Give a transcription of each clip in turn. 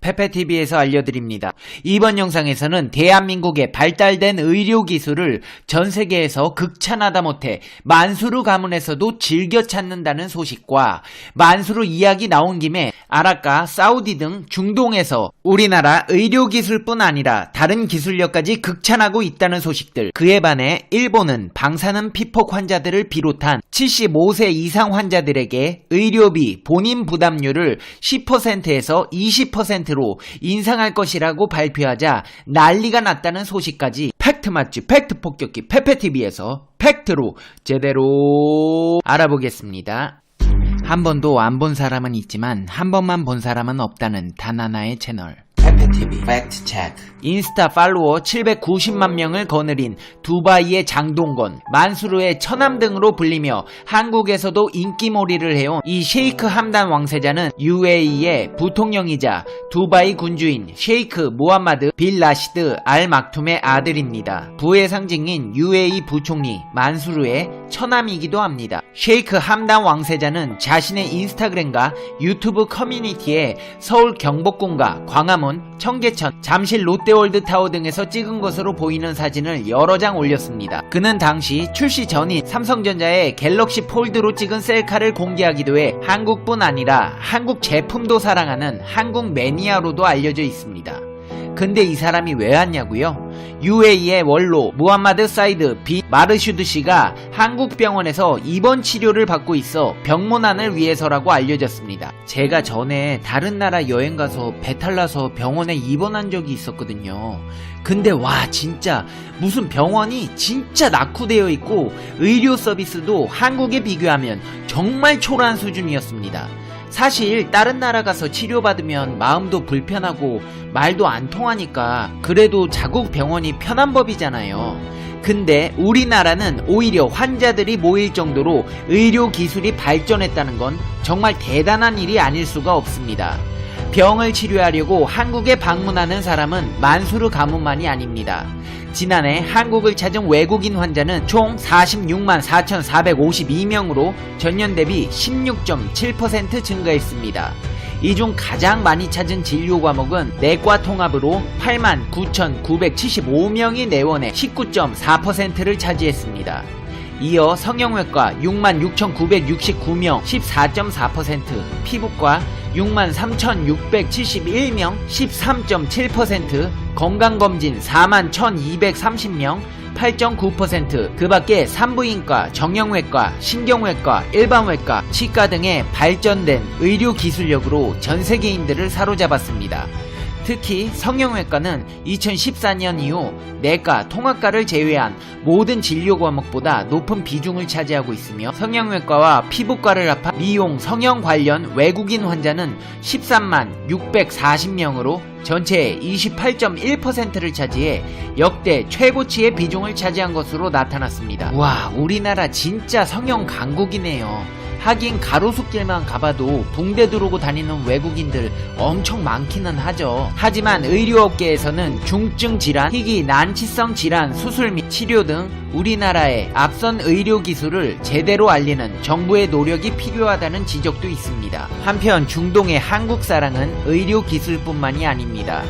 페페TV에서 알려드립니다. 이번 영상에서는 대한민국의 발달된 의료기술을 전세계에서 극찬하다 못해 만수르 가문에서도 즐겨 찾는다는 소식과 만수르 이야기 나온 김에 아랍과 사우디 등 중동에서 우리나라 의료기술뿐 아니라 다른 기술력까지 극찬하고 있다는 소식들, 그에 반해 일본은 방사능 피폭 환자들을 비롯한 75세 이상 환자들에게 의료비 본인 부담률을 10%에서 20%로 인상할 것이라고 발표하자 난리가 났다는 소식까지 팩트 맞지 팩트 폭격기 페페TV에서 팩트로 제대로 알아보겠습니다. 한 번도 안 본 사람은 있지만 한 번만 본 사람은 없다는 단 하나의 채널 페페TV 팩트 체크. 인스타 팔로워 790만 명을 거느린 두바이의 장동건, 만수르의 처남 등으로 불리며 한국에서도 인기몰이를 해온 이 셰이크 함단 왕세자는 UAE의 부통령이자 두바이 군주인 셰이크 모함마드 빌 라시드 알 막툼의 아들입니다. 부의 상징인 UAE 부총리 만수르의 처남이기도 합니다. 셰이크 함단 왕세자는 자신의 인스타그램과 유튜브 커뮤니티에 서울 경복궁과 광화문, 청계천, 잠실 롯데월드타워 등에서 찍은 것으로 보이는 사진을 여러 장 올렸습니다. 그는 당시 출시 전인 삼성전자의 갤럭시 폴드로 찍은 셀카를 공개하기도 해 한국뿐 아니라 한국 제품도 사랑하는 한국 매니아로도 알려져 있습니다. 근데 이 사람이 왜 왔냐고요? UAE의 원로 무함마드 사이드 빈 마르슈드 씨가 한국 병원에서 입원 치료를 받고 있어 병문안을 위해서라고 알려졌습니다. 제가 전에 다른 나라 여행 가서 배탈 나서 병원에 입원한 적이 있었거든요. 근데 와, 진짜 무슨 병원이 진짜 낙후되어 있고 의료 서비스도 한국에 비교하면 정말 초라한 수준이었습니다. 사실 다른 나라 가서 치료받으면 마음도 불편하고 말도 안 통하니까 그래도 자국 병원이 편한 법이잖아요. 근데 우리나라는 오히려 환자들이 모일 정도로 의료 기술이 발전했다는 건 정말 대단한 일이 아닐 수가 없습니다. 병을 치료하려고 한국에 방문하는 사람은 만수르 가문만이 아닙니다. 지난해 한국을 찾은 외국인 환자는 총 46만 4,452명으로 전년 대비 16.7% 증가했습니다. 이 중 가장 많이 찾은 진료 과목은 내과 통합으로 8만 9,975명이 내원해 19.4%를 차지했습니다. 이어 성형외과 6만 6,969명 14.4%, 피부과 6만 3,671명 13.7%, 건강검진 4만 1,230명 8.9%, 그 밖에 산부인과, 정형외과, 신경외과, 일반외과, 치과 등의 발전된 의료 기술력으로 전 세계인들을 사로잡았습니다. 특히 성형외과는 2014년 이후 내과, 통합과를 제외한 모든 진료 과목보다 높은 비중을 차지하고 있으며 성형외과와 피부과를 합한 미용, 성형 관련 외국인 환자는 13만 640명으로 전체의 28.1%를 차지해 역대 최고치의 비중을 차지한 것으로 나타났습니다. 와, 우리나라 진짜 성형 강국이네요. 하긴 가로수길만 가봐도 붕대 두르고 다니는 외국인들 엄청 많기는 하죠. 하지만 의료업계에서는 중증 질환, 희귀 난치성 질환 수술 및 치료 등 우리나라의 앞선 의료기술을 제대로 알리는 정부의 노력이 필요하다는 지적도 있습니다. 한편 중동의 한국 사랑은 의료기술뿐만이 아닙니다.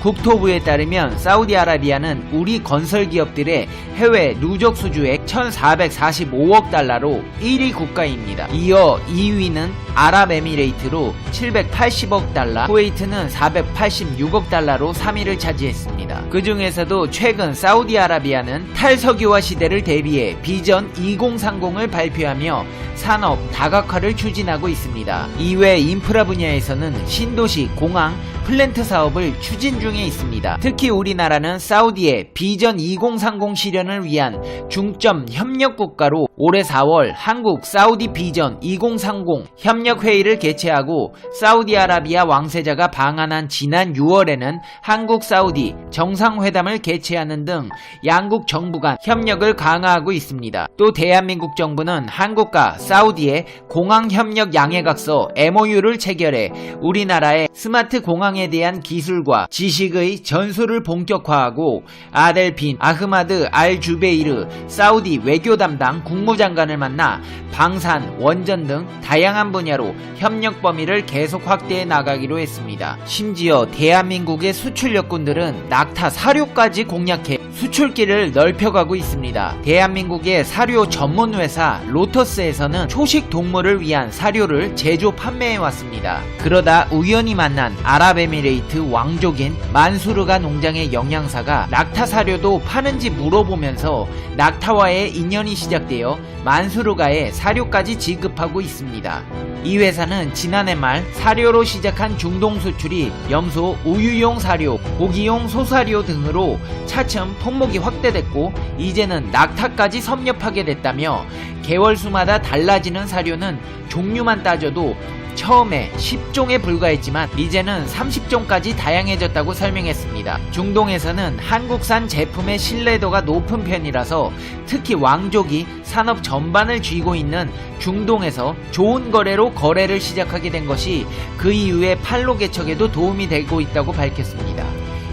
국토부에 따르면 사우디아라비아는 우리 건설기업들의 해외 누적 수주액 1,445억 달러로 1위 국가입니다. 이어 2위는 아랍에미레이트로 780억 달러, 쿠웨이트는 486억 달러로 3위를 차지했습니다. 그 중에서도 최근 사우디아라비아는 탈석유화 시대를 대비해 비전 2030을 발표하며 산업 다각화를 추진하고 있습니다. 이외 인프라 분야에서는 신도시, 공항, 플랜트 사업을 추진 중에 있습니다. 특히 우리나라는 사우디의 비전 2030 실현을 위한 중점 협력국가로 올해 4월 한국 사우디 비전 2030 협력회의를 개최하고 사우디아라비아 왕세자가 방한한 지난 6월에는 한국 사우디 정상회담을 개최하는 등 양국 정부 간 협력을 강화하고 있습니다. 또 대한민국 정부는 한국과 사우디의 공항협력 양해각서 MOU를 체결해 우리나라의 스마트 공항 건강에 대한 기술과 지식의 전수를 본격화하고 아델 빈 아흐마드 알 주베이르 사우디 외교 담당 국무장관을 만나 방산, 원전 등 다양한 분야로 협력 범위를 계속 확대해 나가기로 했습니다. 심지어 대한민국의 수출력군들은 낙타 사료까지 공략해 수출길을 넓혀가고 있습니다. 대한민국의 사료 전문회사 로터스에서는 초식 동물을 위한 사료를 제조 판매해왔습니다. 그러다 우연히 만난 아랍에미레이트 왕족인 만수르가 농장의 영양사가 낙타 사료도 파는지 물어보면서 낙타와의 인연이 시작되어 만수르가의 사료까지 지급하고 있습니다. 이 회사는 지난해 말 사료로 시작한 중동 수출이 염소, 우유용 사료, 고기용 소사료 등으로 차츰 품목이 확대됐고 이제는 낙타까지 섭렵하게 됐다며 개월수마다 달라지는 사료는 종류만 따져도 처음에 10종에 불과했지만 이제는 30종까지 다양해졌다고 설명했습니다. 중동에서는 한국산 제품의 신뢰도가 높은 편이라서 특히 왕족이 산업 전반을 쥐고 있는 중동에서 좋은 거래로 거래를 시작하게 된 것이 그 이후에 판로 개척에도 도움이 되고 있다고 밝혔습니다.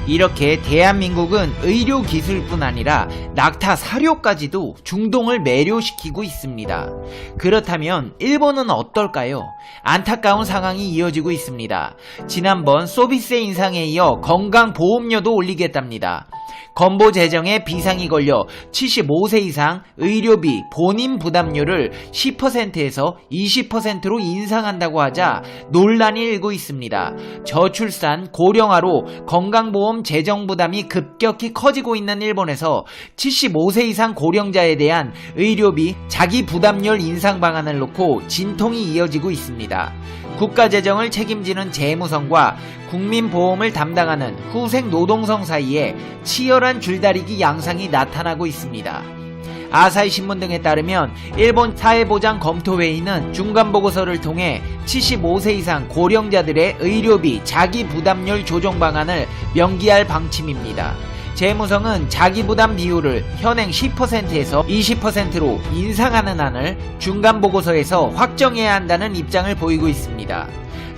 이렇게 대한민국은 의료 기술뿐 아니라 낙타 사료까지도 중동을 매료시키고 있습니다. 그렇다면 일본은 어떨까요? 안타까운 상황이 이어지고 있습니다. 지난번 소비세 인상에 이어 건강보험료도 올리겠답니다. 건보 재정에 비상이 걸려 75세 이상 의료비 본인 부담료를 10%에서 20%로 인상한다고 하자 논란이 일고 있습니다. 저출산, 고령화로 건강보험 재정 부담이 급격히 커지고 있는 일본에서 75세 이상 고령자에 대한 의료비 자기 부담률 인상 방안을 놓고 진통이 이어지고 있습니다. 국가재정을 책임지는 재무성과 국민보험을 담당하는 후생노동성 사이에 치열한 줄다리기 양상이 나타나고 있습니다. 아사히신문 등에 따르면 일본 사회보장검토회의는 중간보고서를 통해 75세 이상 고령자들의 의료비 자기 부담률 조정 방안을 명기할 방침입니다. 재무성은 자기부담 비율을 현행 10%에서 20%로 인상하는 안을 중간보고서에서 확정해야 한다는 입장을 보이고 있습니다.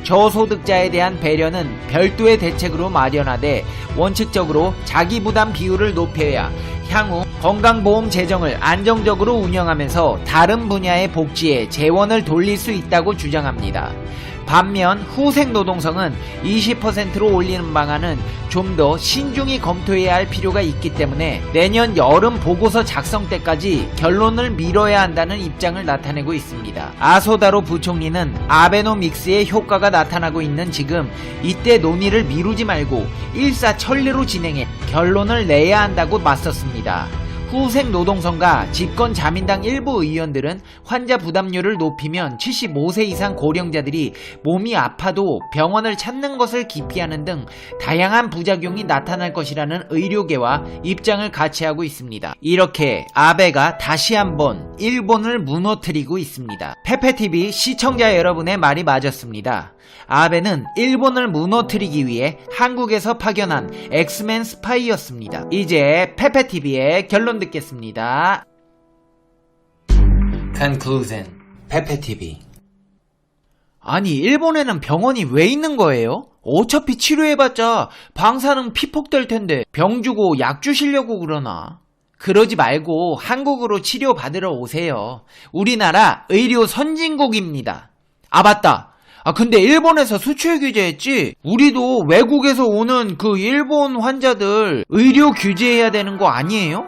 저소득자에 대한 배려는 별도의 대책으로 마련하되 원칙적으로 자기부담 비율을 높여야 향후 건강보험 재정을 안정적으로 운영하면서 다른 분야의 복지에 재원을 돌릴 수 있다고 주장합니다. 반면 후생노동성은 20%로 올리는 방안은 좀 더 신중히 검토해야 할 필요가 있기 때문에 내년 여름 보고서 작성 때까지 결론을 미뤄야 한다는 입장을 나타내고 있습니다. 아소다로 부총리는 아베노믹스의 효과가 나타나고 있는 지금 이때 논의를 미루지 말고 일사천리로 진행해 결론을 내야 한다고 맞섰습니다. 후생노동성과 집권자민당 일부 의원들은 환자 부담률을 높이면 75세 이상 고령자들이 몸이 아파도 병원을 찾는 것을 기피하는 등 다양한 부작용이 나타날 것이라는 의료계와 입장을 같이 하고 있습니다. 이렇게 아베가 다시 한번 일본을 무너뜨리고 있습니다. 페페TV 시청자 여러분의 말이 맞았습니다. 아베는 일본을 무너뜨리기 위해 한국에서 파견한 엑스맨 스파이였습니다. 이제 페페TV의 결론 듣겠습니다. Conclusion. 페페TV. 아니 일본에는 병원이 왜 있는 거예요? 어차피 치료해봤자 방사능 피폭될 텐데 병 주고 약 주시려고 그러나? 그러지 말고 한국으로 치료받으러 오세요. 우리나라 의료 선진국입니다. 아 맞다. 근데 일본에서 수출 규제했지? 우리도 외국에서 오는 그 일본 환자들 의료 규제해야 되는 거 아니에요?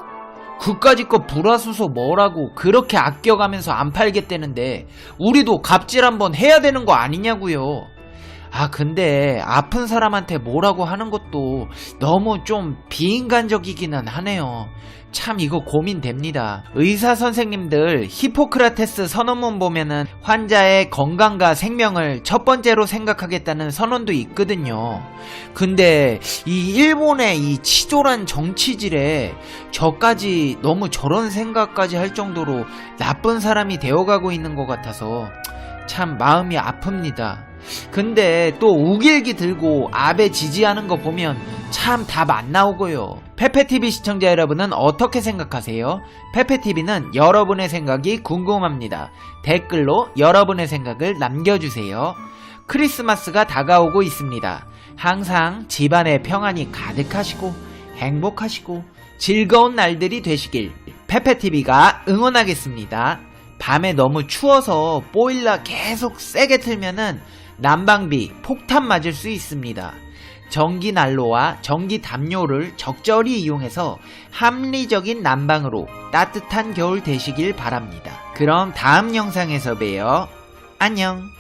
그까짓 거 불화수소 뭐라고 그렇게 아껴가면서 안 팔겠다는데 우리도 갑질 한번 해야 되는 거 아니냐고요. 근데 아픈 사람한테 뭐라고 하는 것도 너무 좀 비인간적이기는 하네요. 참 이거 고민됩니다. 의사 선생님들 히포크라테스 선언문 보면은 환자의 건강과 생명을 첫 번째로 생각하겠다는 선언도 있거든요. 근데 이 일본의 이 치졸한 정치질에 저까지 너무 저런 생각까지 할 정도로 나쁜 사람이 되어가고 있는 것 같아서 참 마음이 아픕니다. 근데 또 우길기 들고 아베 지지하는 거 보면 참 답 안 나오고요. 페페TV 시청자 여러분은 어떻게 생각하세요? 페페TV는 여러분의 생각이 궁금합니다. 댓글로 여러분의 생각을 남겨주세요. 크리스마스가 다가오고 있습니다. 항상 집안에 평안이 가득하시고 행복하시고 즐거운 날들이 되시길 페페TV가 응원하겠습니다. 밤에 너무 추워서 보일러 계속 세게 틀면은 난방비 폭탄 맞을 수 있습니다. 전기 난로와 전기 담요를 적절히 이용해서 합리적인 난방으로 따뜻한 겨울 되시길 바랍니다. 그럼 다음 영상에서 봬요. 안녕.